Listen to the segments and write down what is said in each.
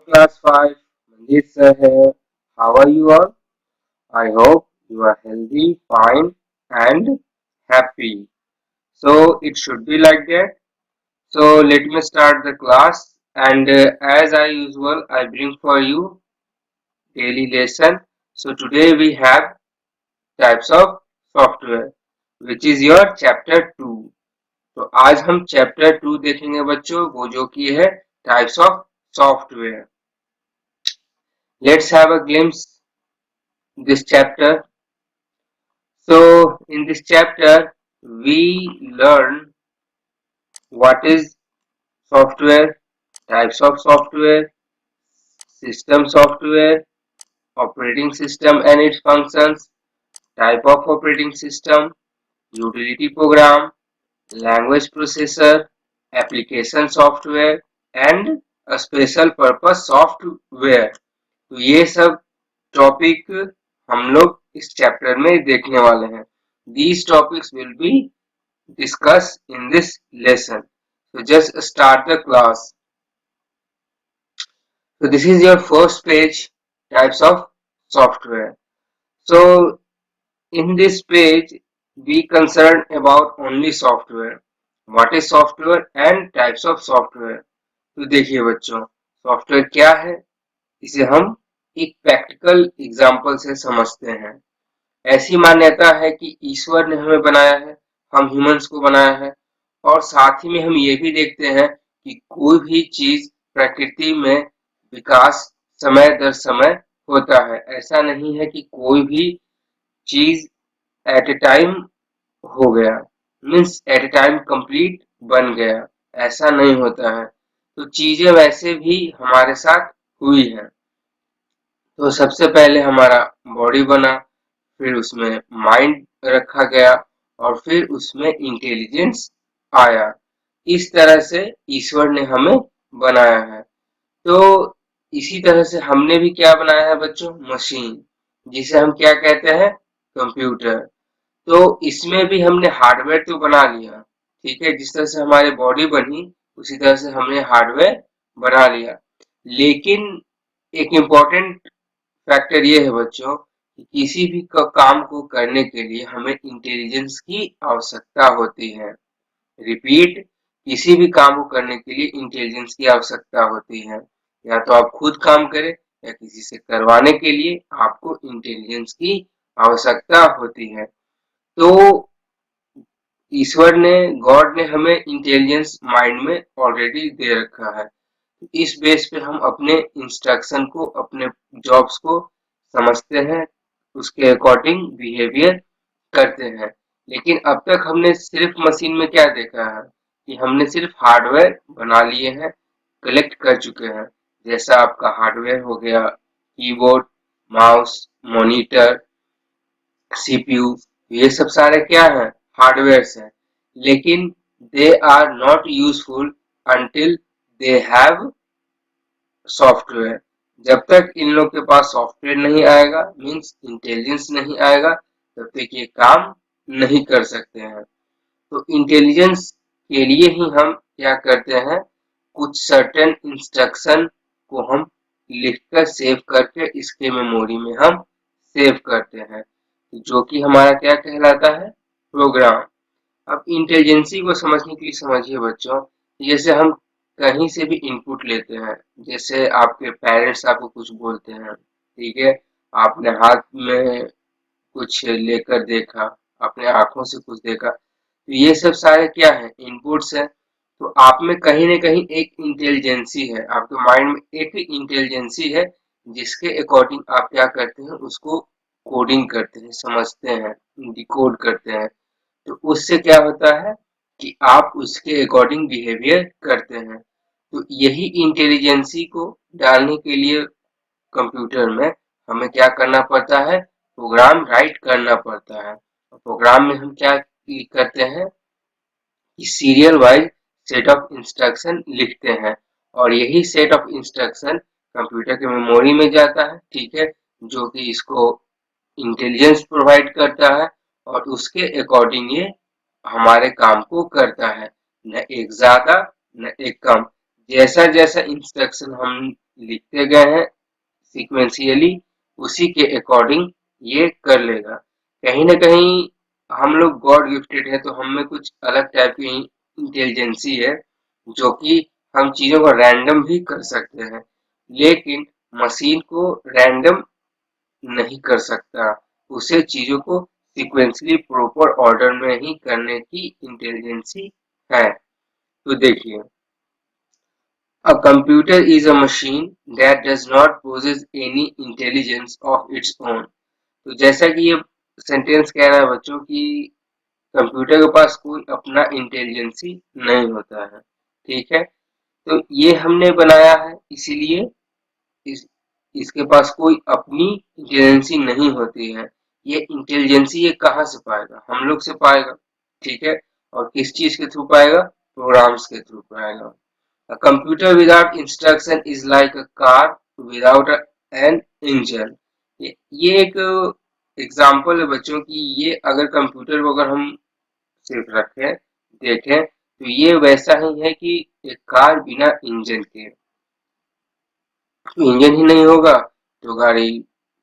class 5. Manjeet sir here. How are you all? I hope you are healthy, fine, and happy. So it should be like that. So let me start the class. And as I usual, I bring for you daily lesson. So today we have types of software, which is your chapter 2. तो आज हम chapter 2 देखेंगे बच्चों, वो जो की है types of software. Let's have a glimpse this chapter. So in this chapter we learn what is software, types of software, system software, operating system and its functions, type of operating system, utility program, language processor, application software and a special purpose software. तो ये सब topic हम लोग इस chapter में देखने वाले हैं. These topics will be discussed in this lesson. So just start the class. So this is your first page, types of software. So in this page we concern about only software. What is software and types of software. तो देखिए बच्चों, software क्या है इसे हम एक practical example से समझते हैं. ऐसी मान्यता है कि ईश्वर ने हमें बनाया है, हम ह्यूमंस को बनाया है, और साथ ही में हम ये भी देखते हैं कि कोई भी चीज प्रकृति में विकास समय दर समय होता है. ऐसा नहीं है कि कोई भी चीज एट ए टाइम हो गया, means at a time complete बन गया, ऐसा नहीं होता है. तो चीजें वैसे भी हमारे साथ हुई हैं. तो सबसे पहले हमारा बॉडी बना, फिर उसमें माइंड रखा गया और फिर उसमें इंटेलिजेंस आया. इस तरह से ईश्वर ने हमें बनाया है. तो इसी तरह से हमने भी क्या बनाया है बच्चों, मशीन, जिसे हम क्या कहते हैं, कंप्यूटर. तो इसमें भी हमने हार्डवेयर तो बना लिया, ठीक है, जिस तरह से हमारी बॉडी बनी उसी तरह से हमने हार्डवेयर बना लिया. लेकिन एक इम्पोर्टेंट फैक्टर ये है बच्चों कि किसी भी काम को करने के लिए हमें इंटेलिजेंस की आवश्यकता होती है. रिपीट, किसी भी काम को करने के लिए इंटेलिजेंस की आवश्यकता होती है. या तो आप खुद काम करें या किसी से करवाने के लिए आपको इंटेलिजेंस की आवश्यकता होती है. तो ईश्वर ने, गॉड ने हमें इंटेलिजेंस माइंड में ऑलरेडी दे रखा है. इस बेस पे हम अपने इंस्ट्रक्शन को, अपने जॉब्स को समझते हैं, उसके अकॉर्डिंग बिहेवियर करते हैं. लेकिन अब तक हमने सिर्फ मशीन में क्या देखा है कि हमने सिर्फ हार्डवेयर बना लिए हैं, कलेक्ट कर चुके हैं. जैसा आपका हार्डवेयर हो गया कीबोर्ड, माउस, मॉनिटर, सीपीयू, ये सब सारे क्या है, हार्डवेयर हैं. लेकिन they are not useful until they have software. जब तक इन लोग के पास सॉफ्टवेयर नहीं आएगा, मीन्स इंटेलिजेंस नहीं आएगा, तब तक ये काम नहीं कर सकते हैं. तो इंटेलिजेंस के लिए ही हम क्या करते हैं, कुछ सर्टेन इंस्ट्रक्शन को हम लिखकर सेव करके इसके मेमोरी में हम सेव करते हैं, जो कि हमारा क्या कहलाता है, प्रोग्राम. अब इंटेलिजेंसी को समझने के लिए समझिए बच्चों, जैसे हम कहीं से भी इनपुट लेते हैं. जैसे आपके पेरेंट्स आपको कुछ बोलते हैं, ठीक है, आपने हाथ में कुछ लेकर देखा, अपने आंखों से कुछ देखा, तो ये सब सारे क्या है, इनपुट्स है. तो आप में कहीं ना कहीं एक इंटेलिजेंसी है, आपके माइंड में एक इंटेलिजेंसी है, जिसके अकॉर्डिंग आप क्या करते हैं, उसको कोडिंग करते हैं, समझते हैं, डिकोड करते हैं. तो उससे क्या होता है कि आप उसके अकॉर्डिंग बिहेवियर करते हैं. तो यही इंटेलिजेंसी को डालने के लिए कंप्यूटर में हमें क्या करना पड़ता है, प्रोग्राम राइट करना पड़ता है. प्रोग्राम में हम क्या करते हैं कि serial wise set of instruction लिखते हैं, और यही सेट ऑफ इंस्ट्रक्शन कंप्यूटर के मेमोरी में जाता है, ठीक है, जो कि इसको इंटेलिजेंस प्रोवाइड करता है, और उसके अकॉर्डिंग ये हमारे काम को करता है, न एक ज्यादा न एक कम. जैसा जैसा इंस्ट्रक्शन हम लिखते गए हैं सीक्वेंशियली, उसी के अकॉर्डिंग ये कर लेगा। कहीं ना कहीं हम लोग गॉड गिफ्टेड है, तो हम में कुछ अलग टाइप की इंटेलिजेंसी है, जो कि हम चीजों को रैंडम भी कर सकते हैं, लेकिन मशीन को रैंडम नहीं कर सकता। उसे चीजों को सीक्वेंसली प्रॉपर ऑर्डर में ही करने की इंटेलिजेंसी है। तो देखिए, a computer is a machine that does not possess any intelligence of its own। तो जैसा कि ये सेंटेंस कह रहा है बच्चों कि कंप्यूटर के पास कोई अपना इंटेलिजेंसी नहीं होता है, ठीक है। तो ये हमने बनाया है, इसीलिए इस इसके पास कोई अपनी इंटेलिजेंसी नहीं होती है। ये इंटेलिजेंसी ये कहाँ से पाएगा? हम लोग से पाएगा, ठीक है। और किस चीज के थ्रू पाएगा? प्रोग्राम्स के थ्रू पाएगा। A computer without instruction is like a car without an engine। ये एक एग्जाम्पल है बच्चों की। ये अगर कंप्यूटर को अगर हम सिर्फ रखें, देखें, तो ये वैसा ही है कि एक कार बिना इंजन के। इंजन ही नहीं होगा तो गाड़ी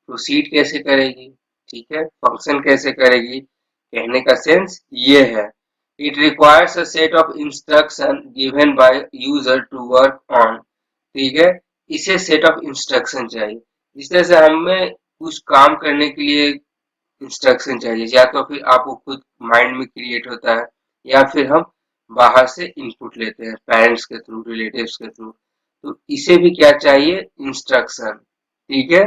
प्रोसीड कैसे करेगी, ठीक है, फंक्शन कैसे करेगी? कहने का सेंस ये है। It requires a set of instruction given by user to work on, ठीक है। इसे सेट ऑफ इंस्ट्रक्शन चाहिए, जिस तरह से हमें कुछ काम करने के लिए इंस्ट्रक्शन चाहिए, या तो फिर आपको खुद माइंड में क्रिएट होता है, या फिर हम बाहर से इनपुट लेते हैं पेरेंट्स के थ्रू, रिलेटिव्स के थ्रू। तो इसे भी क्या चाहिए? इंस्ट्रक्शन, ठीक है।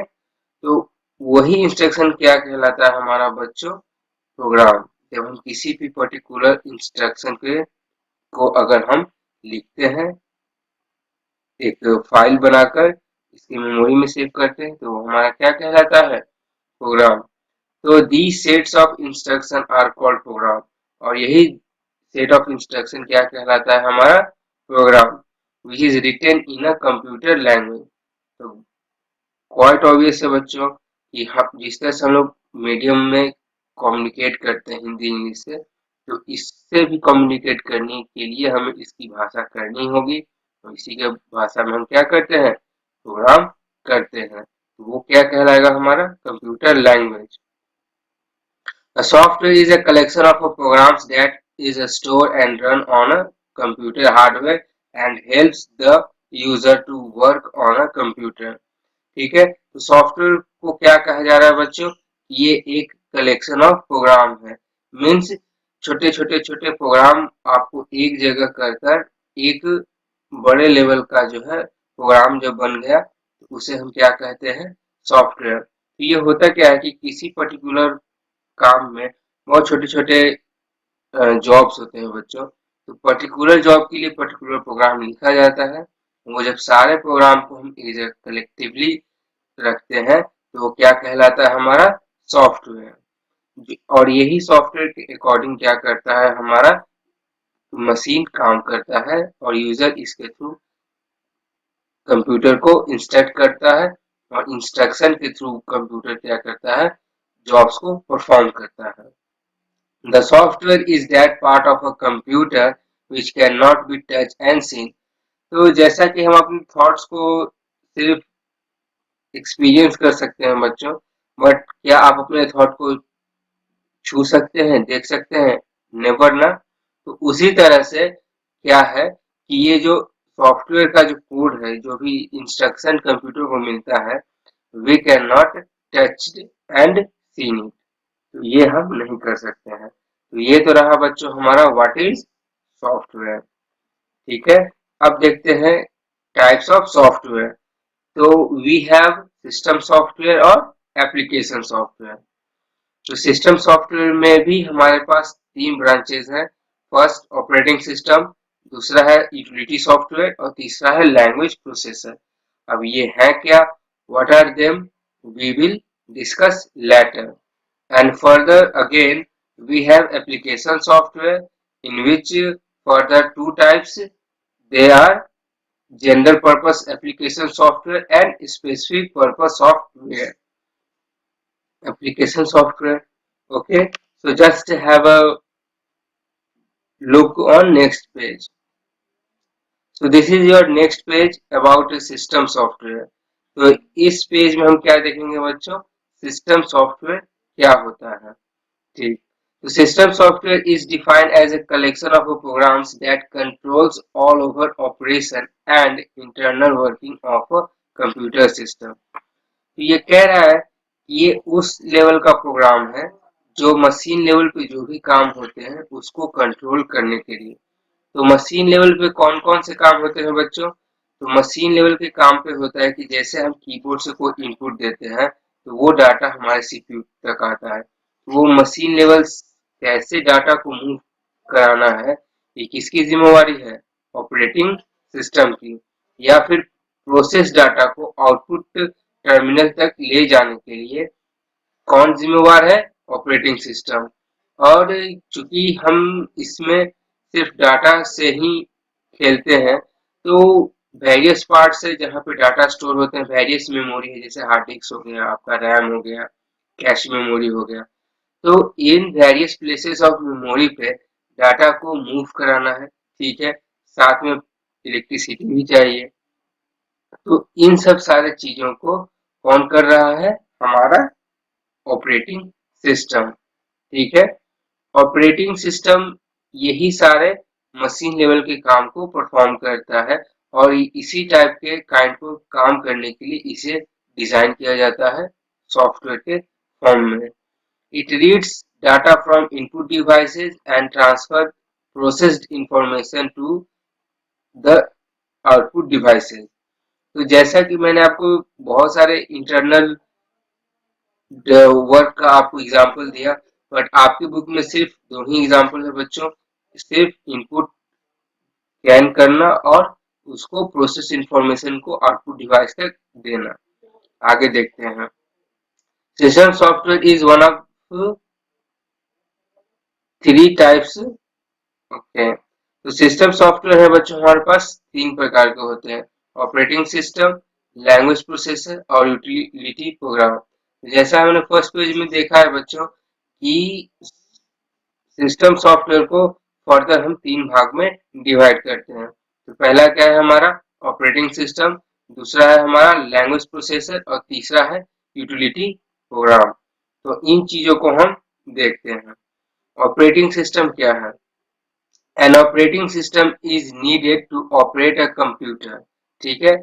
तो वही इंस्ट्रक्शन क्या कहलाता है हमारा बच्चों? प्रोग्राम। जब हम किसी भी पर्टिकुलर इंस्ट्रक्शन के को अगर हम लिखते हैं, एक फाइल बनाकर इसकी मेमोरी में सेव करते हैं, तो हमारा क्या कहलाता है? प्रोग्राम। तो the sets of instruction are called program. और यही सेट ऑफ इंस्ट्रक्शन क्या कहलाता है? हमारा program, which is written in a computer language. तो क्वाइट ऑब्वियस है बच्चों कि हम जिस तरह से हम लोग मीडियम में कम्युनिकेट करते हैं हिंदी इंग्लिश से, तो इससे भी कम्युनिकेट करने के लिए हमें इसकी भाषा करनी होगी। तो इसी के भाषा में हम क्या करते हैं? प्रोग्राम करते हैं। तो वो क्या कहलाएगा? हमारा computer language. A software is a collection of programs that is stored and run on a computer hardware and helps the user to work on a computer। ठीक है। तो सॉफ्टवेयर को क्या कहा जा रहा है बच्चों? ये एक कलेक्शन ऑफ प्रोग्राम है। मीन्स छोटे छोटे छोटे प्रोग्राम आपको एक जगह कर कर एक बड़े लेवल का जो है प्रोग्राम जब बन गया, तो उसे हम क्या कहते हैं? सॉफ्टवेयर। तो ये होता क्या है कि किसी पर्टिकुलर काम में बहुत छोटे छोटे जॉब्स होते हैं बच्चों। तो पर्टिकुलर जॉब के लिए पर्टिकुलर प्रोग्राम लिखा जाता है। वो जब सारे प्रोग्राम को हम एक जगह कलेक्टिवली रखते हैं, तो वो क्या कहलाता है? हमारा सॉफ्टवेयर। और यही सॉफ्टवेयर के अकॉर्डिंग क्या करता है? हमारा मशीन काम करता है, और यूजर इसके थ्रू कंप्यूटर को इंस्ट्रक्ट करता है, और इंस्ट्रक्शन के थ्रू कंप्यूटर क्या करता है? जॉब्स को परफॉर्म करता है। The software is that part of a computer which cannot be touched and seen। तो जैसा कि हम अपने थॉट्स को सिर्फ एक्सपीरियंस कर सकते हैं बच्चों, बट क्या आप अपने थॉट को छू सकते हैं, देख सकते हैं? नेवर ना। तो उसी तरह से क्या है कि ये जो सॉफ्टवेयर का जो कोड है, जो भी इंस्ट्रक्शन कंप्यूटर को मिलता है, we can not touch and seen it. तो ये हम नहीं कर सकते हैं। तो ये तो रहा बच्चों हमारा व्हाट इज सॉफ्टवेयर, ठीक है। अब देखते हैं टाइप्स ऑफ सॉफ्टवेयर। तो वी हैव सिस्टम सॉफ्टवेयर और एप्लीकेशन सॉफ्टवेयर। तो सिस्टम सॉफ्टवेयर में भी हमारे पास तीन ब्रांचेस हैं। फर्स्ट ऑपरेटिंग सिस्टम, दूसरा है यूटिलिटी सॉफ्टवेयर, और तीसरा है लैंग्वेज प्रोसेसर। अब ये है क्या? What are them? We will discuss later. And further again, we have application software, in which further two types. They are general purpose application software and specific purpose software application software। Okay, so just have a look on next page। So this is your next page about system software. तो इस page में हम क्या देखेंगे बच्चों, system software क्या होता है। ठीक, तो system software is defined as a collection of programs that controls all over operation and internal working of a computer system। तो ये कह रहा है कि ये उस लेवल का प्रोग्राम है जो मशीन लेवल पे जो भी काम होते हैं उसको कंट्रोल करने के लिए। तो मशीन लेवल पे कौन कौन से काम होते हैं बच्चों, तो मशीन लेवल के काम पे होता है कि जैसे हम कीबोर्ड से कोई इनपुट देते हैं तो वो डाटा हमारे सीपीयू तक आता है। वो मशीन लेवल कैसे डाटा को मूव कराना है, ये किसकी जिम्मेवारी है, ऑपरेटिंग सिस्टम की। या फिर प्रोसेस डाटा को आउटपुट टर्मिनल तक ले जाने के लिए कौन जिम्मेवार है, ऑपरेटिंग सिस्टम। और चूंकि हम इसमें सिर्फ डाटा से ही खेलते हैं तो वेरियस पार्ट से जहाँ पे डाटा स्टोर होते हैं, वेरियस मेमोरी है, जैसे हार्ड डिस्क हो गया, आपका रैम हो गया, कैश मेमोरी हो गया। तो in various places of memory पे डाटा को मूव कराना है, ठीक है, साथ में इलेक्ट्रिसिटी भी चाहिए। तो इन सब सारे चीजों को कौन कर रहा है, हमारा ऑपरेटिंग सिस्टम। ठीक है, ऑपरेटिंग सिस्टम यही सारे मशीन लेवल के काम को परफॉर्म करता है और इसी टाइप के काइंड को काम करने के लिए इसे डिजाइन किया जाता है सॉफ्टवेयर के फॉर्म में। It reads data from input devices and transfer processed information to the output devices. तो जैसा कि मैंने आपको बहुत सारे इंटरनल वर्क का आपको एग्जांपल दिया, बट आपकी बुक में सिर्फ दो ही एग्जांपल है बच्चों, सिर्फ इनपुट स्कैन करना और उसको प्रोसेस इंफॉर्मेशन को आउटपुट डिवाइस तक देना। आगे देखते हैं, system software is one of three types. Okay, तो सिस्टम सॉफ्टवेयर है बच्चों हमारे पास तीन प्रकार के होते हैं, ऑपरेटिंग सिस्टम, लैंग्वेज प्रोसेसर और यूटिलिटी प्रोग्राम। जैसा हमने फर्स्ट पेज में देखा है बच्चों कि सिस्टम सॉफ्टवेयर को फर्दर हम तीन भाग में डिवाइड करते हैं। तो पहला क्या है हमारा ऑपरेटिंग सिस्टम, दूसरा है हमारा लैंग्वेज प्रोसेसर और तीसरा है यूटिलिटी प्रोग्राम। तो इन चीजों को हम देखते हैं। ऑपरेटिंग सिस्टम क्या है, an operating system is needed to operate a computer. ठीक है,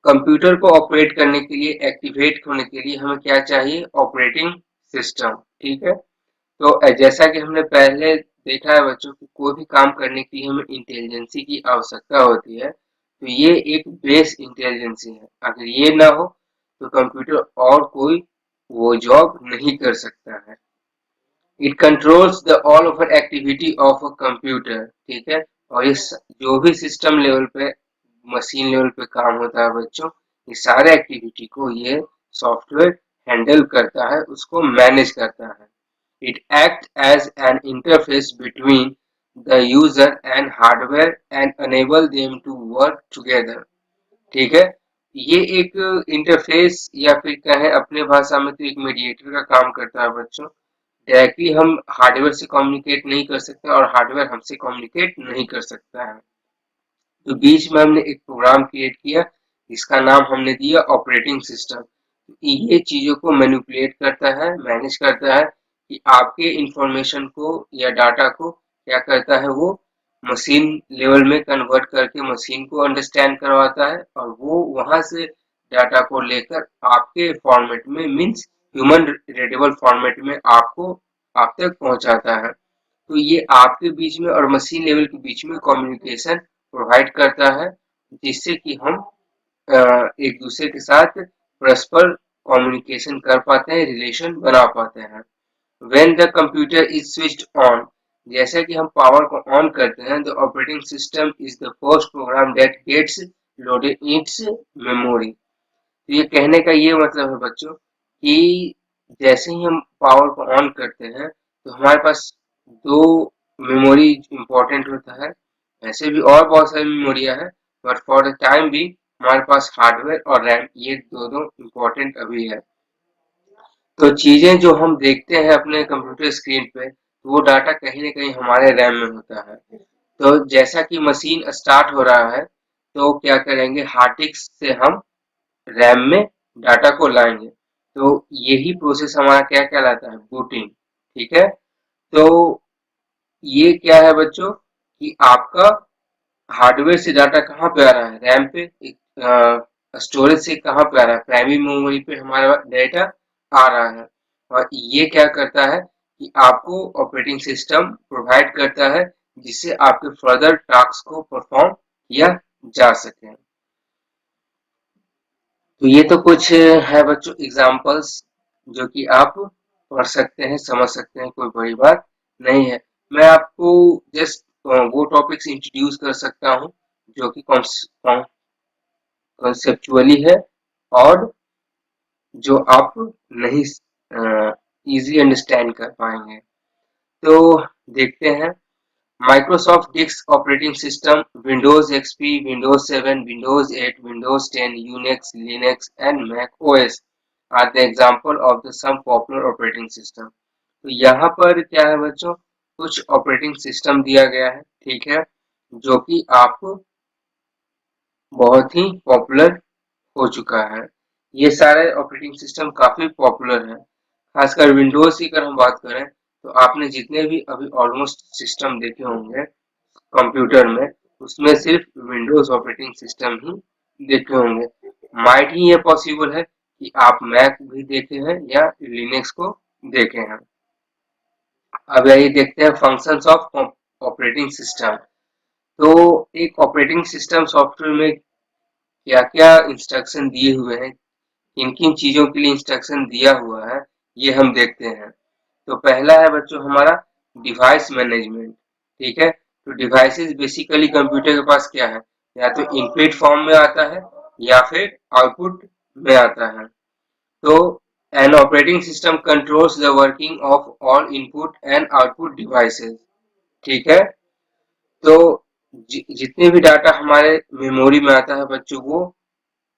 कंप्यूटर को ऑपरेट करने के लिए, एक्टिवेट होने के लिए हमें क्या चाहिए, ऑपरेटिंग सिस्टम। ठीक है, तो जैसा कि हमने पहले देखा है बच्चों कि कोई भी काम करने के लिए हमें इंटेलिजेंसी की आवश्यकता होती है। तो ये एक बेस इंटेलिजेंसी है, अगर ये ना हो तो कंप्यूटर और कोई वो जॉब नहीं कर सकता है। It controls the all over activity of a computer. ठीक है, और इस जो भी सिस्टम लेवल पे, मशीन लेवल पे काम होता है बच्चों, ये सारे एक्टिविटी को ये सॉफ्टवेयर हैंडल करता है, उसको मैनेज करता है। It acts as an interface between the user and hardware and enable them to work together। ठीक है, ये एक इंटरफेस या फिर कहें अपने भाषा में तो एक मीडिएटर का काम करता है बच्चों। डायरेक्टली हम हार्डवेयर से कम्युनिकेट नहीं कर सकते और हार्डवेयर हमसे कम्युनिकेट नहीं कर सकता है। तो बीच में हमने एक प्रोग्राम क्रिएट किया, इसका नाम हमने दिया ऑपरेटिंग सिस्टम। ये चीजों को मैनिपुलेट करता है, मैनेज करता है कि आपके इंफॉर्मेशन को या डाटा को क्या करता है, वो मशीन लेवल में कन्वर्ट करके मशीन को अंडरस्टैंड करवाता है और वो वहां से डाटा को लेकर आपके फॉर्मेट में, मीन्स ह्यूमन रीडेबल फॉर्मेट में आपको आप तक पहुंचाता है। तो ये आपके बीच में और मशीन लेवल के बीच में कम्युनिकेशन प्रोवाइड करता है, जिससे कि हम एक दूसरे के साथ परस्पर कम्युनिकेशन कर पाते हैं, रिलेशन बना पाते हैं। When the computer is switched on, जैसे कि हम पावर को ऑन करते हैं, the operating system is the first program that gets loaded in its memory। तो ये कहने का ये मतलब है बच्चों कि जैसे ही हम पावर को ऑन करते हैं तो हमारे पास दो मेमोरी इम्पोर्टेंट होता है। ऐसे भी और बहुत सारी मेमोरिया है, बट फॉर द टाइम भी हमारे पास हार्डवेयर और रैम, ये दो इम्पोर्टेंट अभी है। तो चीजें जो हम देखते हैं अपने कंप्यूटर स्क्रीन पे, वो डाटा कहीं ना कहीं हमारे रैम में होता है। तो जैसा कि मशीन स्टार्ट हो रहा है तो क्या करेंगे, हार्ड डिस्क से हम रैम में डाटा को लाएंगे। तो यही प्रोसेस हमारा क्या कहलाता है, बूटिंग। ठीक है, तो ये क्या है बच्चों कि आपका हार्डवेयर से डाटा कहाँ पे आ रहा है, रैम पे, स्टोरेज से कहाँ पे आ रहा है, प्राइमरी मेमोरी पे हमारा डेटा आ रहा है। और ये क्या करता है कि आपको ऑपरेटिंग सिस्टम प्रोवाइड करता है जिससे आपके फर्दर टास्क को परफॉर्म किया जा सके। तो ये तो कुछ है बच्चों एग्जांपल्स जो कि आप पढ़ सकते हैं, समझ सकते हैं, कोई बड़ी बात नहीं है। मैं आपको जस्ट वो टॉपिक्स इंट्रोड्यूस कर सकता हूँ जो कि कॉन्सेप्चुअली है और जो आप नहीं इजी अंडरस्टैंड कर पाएंगे। तो देखते हैं, Microsoft disk operating system, Windows XP, Windows 7, Windows 8, Windows 10, Unix, Linux and Mac OS are the example of the some popular operating system. तो यहाँ पर क्या है बच्चों, कुछ ऑपरेटिंग सिस्टम दिया गया है, ठीक है, जो कि आप बहुत ही पॉपुलर हो चुका है। ये सारे ऑपरेटिंग सिस्टम काफी पॉपुलर हैं। खासकर विंडोज की अगर हम बात करें तो आपने जितने भी अभी ऑलमोस्ट सिस्टम देखे होंगे कंप्यूटर में, उसमें सिर्फ विंडोज ऑपरेटिंग सिस्टम ही देखे होंगे। माइट ही ये पॉसिबल है कि आप मैक भी देखे हैं या लिनक्स को देखे हैं। अब यही देखते हैं फंक्शंस ऑफ ऑपरेटिंग सिस्टम। तो एक ऑपरेटिंग सिस्टम सॉफ्टवेयर में क्या क्या इंस्ट्रक्शन दिए हुए हैं, किन किन चीजों के लिए इंस्ट्रक्शन दिया हुआ है, ये हम देखते हैं। तो पहला है बच्चों हमारा डिवाइस मैनेजमेंट। ठीक है, तो डिवाइसेस बेसिकली कंप्यूटर के पास क्या है, या तो इनपुट फॉर्म में आता है या फिर आउटपुट में आता है। तो N operating system controls the working of all input and output devices. ठीक है, तो जितने भी डाटा हमारे मेमोरी में आता है बच्चों, वो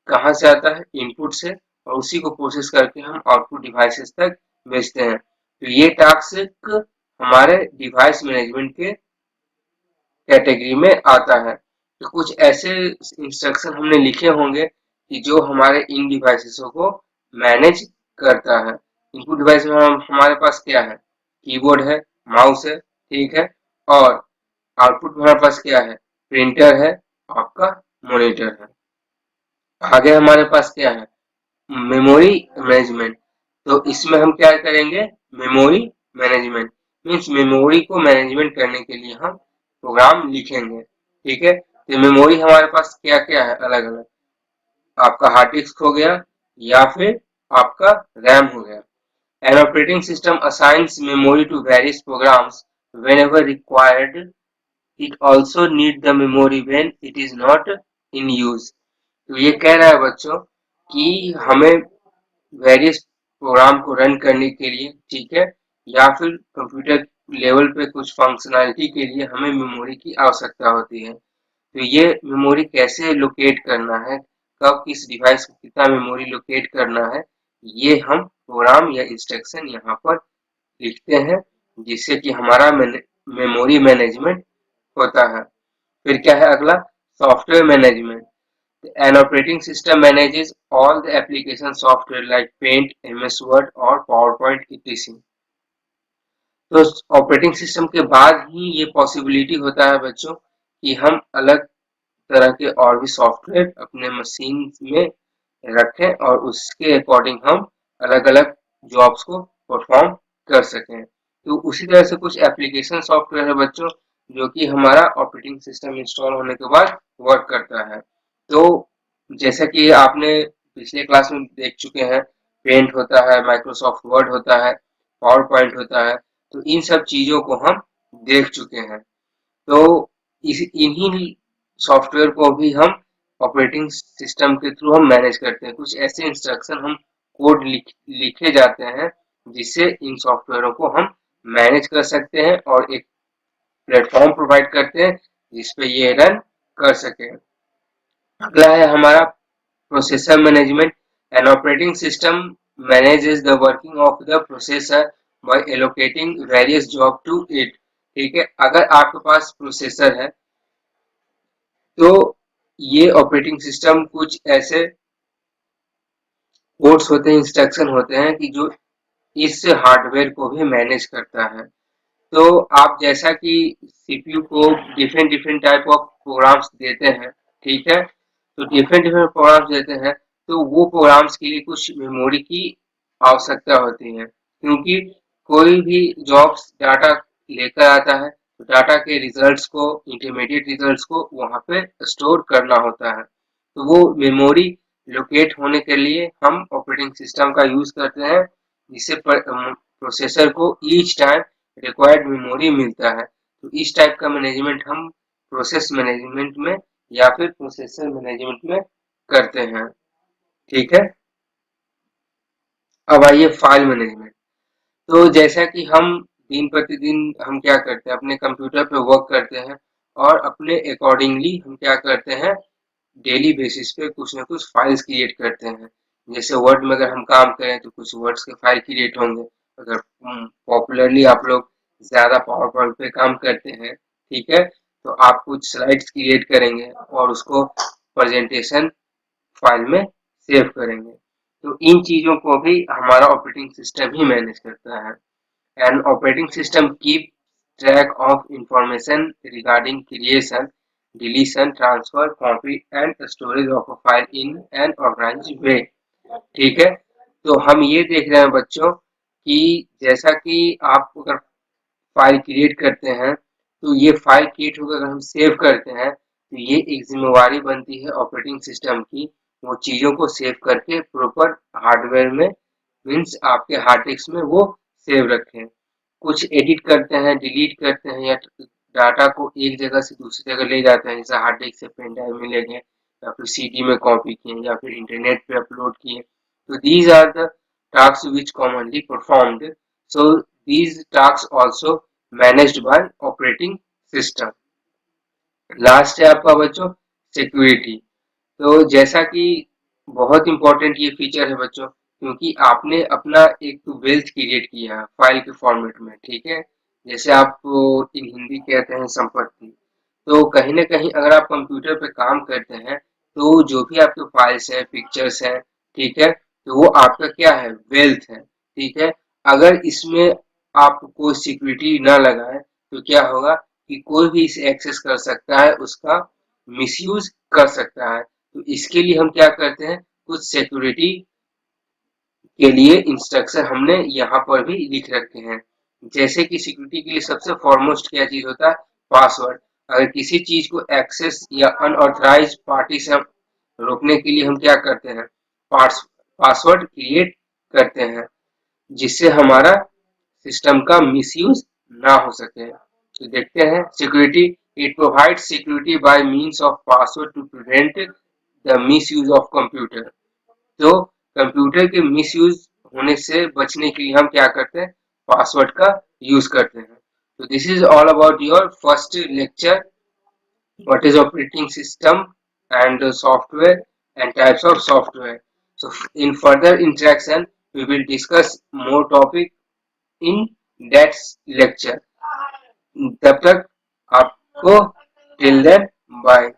कहाँ से आता है, इनपुट से, और उसी को प्रोसेस करके हम आउटपुट डिवाइसेस तक भेजते हैं। तो ये टास्क हमारे डिवाइस मैनेजमेंट के कैटेगरी में आता है। तो कुछ ऐसे इंस्ट्रक्शन हमने लिखे होंगे कि जो हमारे इन डिवाइसेसों को मैनेज करता है। इनपुट डिवाइस में हमारे पास क्या है, कीबोर्ड है, माउस है, ठीक है, और आउटपुट में हमारे पास क्या है, प्रिंटर है, आपका मॉनिटर है। आगे हमारे पास क्या है, मेमोरी मैनेजमेंट। तो इसमें हम क्या करेंगे, मेमोरी मैनेजमेंट मीन्स मेमोरी को मैनेजमेंट करने के लिए हम प्रोग्राम लिखेंगे। ठीक है, तो मेमोरी हमारे पास क्या क्या है, अलग अलग, आपका हार्ड डिस्क हो गया या फिर आपका रैम हो गया। An operating system assigns memory to various programs whenever required. It also need the memory when it is not in use. तो ये कह रहा है बच्चों कि हमें वेरियस प्रोग्राम को रन करने के लिए, ठीक है, या फिर कंप्यूटर लेवल पे कुछ फंक्शनैलिटी के लिए हमें मेमोरी की आवश्यकता होती है। तो ये मेमोरी कैसे लोकेट करना है, कब किस डिवाइस को कितना मेमोरी लोकेट करना है, ये हम प्रोग्राम या इंस्ट्रक्शन यहाँ पर लिखते हैं, जिससे कि हमारा मेमोरी मैनेजमेंट होता है। फिर क्या है अगला, software management. An operating system manages all the application software like Paint, MS Word और PowerPoint etc. तो ऑपरेटिंग सिस्टम के बाद ही ये पॉसिबिलिटी होता है बच्चों कि हम अलग तरह के और भी सॉफ्टवेयर अपने मशीन में रखें और उसके अकॉर्डिंग हम अलग अलग जॉब्स को परफॉर्म कर सकें। तो उसी तरह से कुछ एप्लीकेशन सॉफ्टवेयर है बच्चों जो कि हमारा ऑपरेटिंग सिस्टम इंस्टॉल होने के बाद वर्क करता है। तो जैसा कि आपने पिछले क्लास में देख चुके हैं, पेंट होता है, माइक्रोसॉफ्ट वर्ड होता है, पावर पॉइंट होता है, तो इन सब चीजों को हम देख चुके हैं। तो इन्हीं सॉफ्टवेयर को भी हम ऑपरेटिंग सिस्टम के थ्रू हम मैनेज करते हैं। कुछ ऐसे इंस्ट्रक्शन हम कोड लिखे जाते हैं जिससे इन सॉफ्टवेयरों को हम मैनेज कर सकते हैं और एक प्लेटफॉर्म प्रोवाइड करते हैं जिसपे ये रन कर सके। अगला है हमारा processor management. N operating system manages the working of the processor by allocating various jobs to it. ठीक है। अगर आपके पास प्रोसेसर है तो ये ऑपरेटिंग सिस्टम कुछ ऐसे कोड्स होते हैं, इंस्ट्रक्शन होते हैं कि जो इस हार्डवेयर को भी मैनेज करता है। तो आप जैसा कि सीपीयू को different different type of programs देते हैं, ठीक है, तो डिफरेंट डिफरेंट प्रोग्राम्स देते हैं, तो वो प्रोग्राम्स के लिए कुछ मेमोरी की आवश्यकता होती है, क्योंकि कोई भी जॉब्स डाटा लेकर आता है तो डाटा के रिजल्ट्स को, इंटरमीडिएट रिजल्ट्स को वहां पे स्टोर करना होता है। तो वो मेमोरी लोकेट होने के लिए हम ऑपरेटिंग सिस्टम का यूज करते हैं, जिससे प्रोसेसर को ईच टाइम रिक्वायर्ड मेमोरी मिलता है। तो इस टाइप का मैनेजमेंट हम प्रोसेस मैनेजमेंट में या फिर प्रोसेसर मैनेजमेंट में करते हैं, ठीक है। अब आइए फाइल मैनेजमेंट। तो जैसा कि हम दिन प्रतिदिन हम क्या करते हैं, अपने कंप्यूटर पे वर्क करते हैं और अपने अकॉर्डिंगली हम क्या करते हैं, डेली बेसिस पे कुछ ना कुछ फाइल्स क्रिएट करते हैं। जैसे वर्ड में अगर हम काम करें तो कुछ वर्ड्स के फाइल क्रिएट होंगे। अगर पॉपुलरली आप लोग ज़्यादा पावर पॉइंट पे काम करते हैं, ठीक है, तो आप कुछ स्लाइड्स क्रिएट करेंगे और उसको प्रेजेंटेशन फाइल में सेव करेंगे। तो इन चीज़ों को भी हमारा ऑपरेटिंग सिस्टम ही मैनेज करता है। And operating system keep track of information regarding creation, deletion, transfer, copy and storage of a file in an organized way। ठीक है। तो हम ये देख रहे हैं बच्चों कि जैसा कि आप अगर फाइल क्रिएट करते हैं तो ये फाइल क्रिएट होकर अगर हम सेव करते हैं तो ये एक जिम्मेवारी बनती है ऑपरेटिंग सिस्टम की, वो चीज़ों को सेव करके प्रॉपर हार्डवेयर में, मीन्स आपके हार्ड डिस्क में वो सेव रखें। कुछ एडिट करते हैं, डिलीट करते हैं, या डाटा को एक जगह से दूसरी जगह ले जाते हैं, जैसे हार्ड डिस्क से पेन ड्राइव में ले गए या फिर सीडी में कॉपी किए या फिर इंटरनेट पे अपलोड किए। तो these are the task which commonly performed, so these tasks also managed by operating system। Last है आपका बच्चों सिक्योरिटी। तो जैसा कि बहुत इंपॉर्टेंट ये फीचर है बच्चों, क्योंकि आपने अपना एक वेल्थ क्रिएट किया है फाइल के फॉर्मेट में, ठीक है, जैसे आप इन हिंदी कहते हैं संपत्ति। तो कहीं ना कहीं अगर आप कंप्यूटर पे काम करते हैं तो जो भी आपके फाइल्स है, पिक्चर्स है, ठीक है, तो वो आपका क्या है, वेल्थ है, ठीक है। अगर इसमें आप कोई सिक्योरिटी ना लगाए तो क्या होगा कि कोई भी इसे एक्सेस कर सकता है, उसका मिसयूज कर सकता है। तो इसके लिए हम क्या करते हैं, कुछ सिक्योरिटी के लिए इंस्ट्रक्शन हमने यहाँ पर भी लिख रखे हैं। जैसे कि सिक्योरिटी के लिए सबसे फॉरमोस्ट क्या चीज होता है, पासवर्ड। अगर किसी चीज को एक्सेस या अनऑथराइज पार्टी से रोकने के लिए हम क्या करते हैं, पासवर्ड क्रिएट करते हैं, जिससे हमारा सिस्टम का मिसयूज ना हो सके। तो देखते हैं security. It provides security by means of password to prevent the misuse of computer. तो कंप्यूटर के मिसयूज होने से बचने के लिए हम क्या करते हैं, पासवर्ड का यूज करते हैं। तो this is all about your first lecture, what is operating system and software and types of software। So in further interaction we will discuss more topic in that lecture। तब तक आपको till then bye.